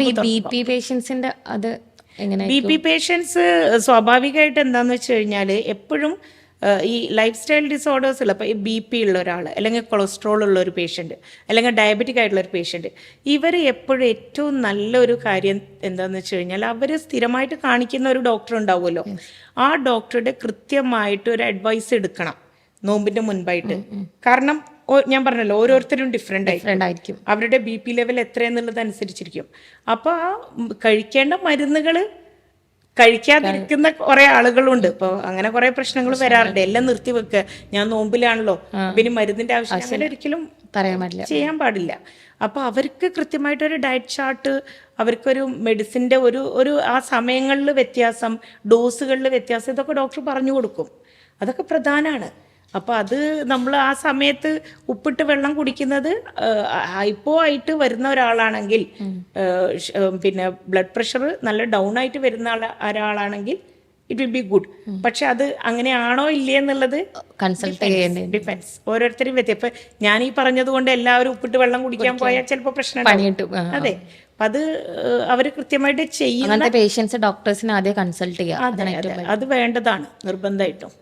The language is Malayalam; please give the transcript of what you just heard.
BP പേഷ്യൻസിന്റെ അത് എങ്ങനെ? BP പേഷ്യൻസ് സ്വാഭാവികമായിട്ട് എന്താന്ന് വെച്ച് കഴിഞ്ഞാൽ എപ്പോഴും ഈ ലൈഫ് സ്റ്റൈൽ ഡിസോർഡേഴ്സ് ഉള്ള ഇപ്പോൾ ഈ BP ഉള്ള ഒരാൾ, അല്ലെങ്കിൽ കൊളസ്ട്രോൾ ഉള്ള ഒരു പേഷ്യൻ്റ്, അല്ലെങ്കിൽ ഡയബറ്റിക് ആയിട്ടുള്ള ഒരു പേഷ്യൻ്റ്, ഇവർ എപ്പോഴും ഏറ്റവും നല്ലൊരു കാര്യം എന്താണെന്ന് വെച്ച് കഴിഞ്ഞാൽ അവർ സ്ഥിരമായിട്ട് കാണിക്കുന്ന ഒരു ഡോക്ടർ ഉണ്ടാവുമല്ലോ, ആ ഡോക്ടറുടെ കൃത്യമായിട്ട് ഒരു അഡ്വൈസ് എടുക്കണം നോമ്പിൻ്റെ മുൻപായിട്ട്. കാരണം ഞാൻ പറഞ്ഞല്ലോ, ഓരോരുത്തരും ഡിഫറെൻ്റ് ആയിരിക്കും, അവരുടെ BP ലെവൽ എത്രയെന്നുള്ളത് അനുസരിച്ചിരിക്കും. അപ്പോൾ ആ കഴിക്കേണ്ട മരുന്നുകൾ കഴിക്കാതിരിക്കുന്ന കുറെ ആളുകളുണ്ട്. ഇപ്പോൾ അങ്ങനെ കുറെ പ്രശ്നങ്ങൾ വരാറുണ്ട്. എല്ലാം നിർത്തി വെക്കുക, ഞാൻ നോമ്പിലാണല്ലോ, പിന്നെ മരുന്നിന്റെ ആവശ്യം, അങ്ങനെ ഒരിക്കലും ചെയ്യാൻ പാടില്ല. അപ്പോൾ അവർക്ക് കൃത്യമായിട്ടൊരു ഡയറ്റ് ചാർട്ട്, അവർക്കൊരു മെഡിസിൻ്റെ ഒരു ആ സമയങ്ങളിൽ വ്യത്യാസം, ഡോസുകളിൽ വ്യത്യാസം, ഇതൊക്കെ ഡോക്ടർ പറഞ്ഞു കൊടുക്കും. അതൊക്കെ പ്രധാനമാണ്. അപ്പോൾ അത് നമ്മൾ ആ സമയത്ത് ഉപ്പിട്ട് വെള്ളം കുടിക്കുന്നത് ഹൈപ്പോ ആയിട്ട് വരുന്ന ഒരാളാണെങ്കിൽ, പിന്നെ ബ്ലഡ് പ്രഷർ നല്ല ഡൗൺ ആയിട്ട് വരുന്ന ഒരാളാണെങ്കിൽ ഇറ്റ് വിൽ ബി ഗുഡ്. പക്ഷെ അത് അങ്ങനെയാണോ ഇല്ലേ എന്നുള്ളത് കൺസൾട്ട് ചെയ്യേണ്ടി ഡിപ്പെൻസ്. ഓരോരുത്തരും വ്യത്യാസം. ഇപ്പം ഞാൻ ഈ പറഞ്ഞത് കൊണ്ട് എല്ലാവരും ഉപ്പിട്ട് വെള്ളം കുടിക്കാൻ പോയാൽ ചിലപ്പോൾ പ്രശ്നം. അതെ, അത് അവർ കൃത്യമായിട്ട് ചെയ്യുന്ന പേഷ്യൻസ് ഡോക്ടേഴ്സിനെ ആദ്യം കൺസൾട്ട് ചെയ്യുക, അത് വേണ്ടതാണ് നിർബന്ധമായിട്ടും.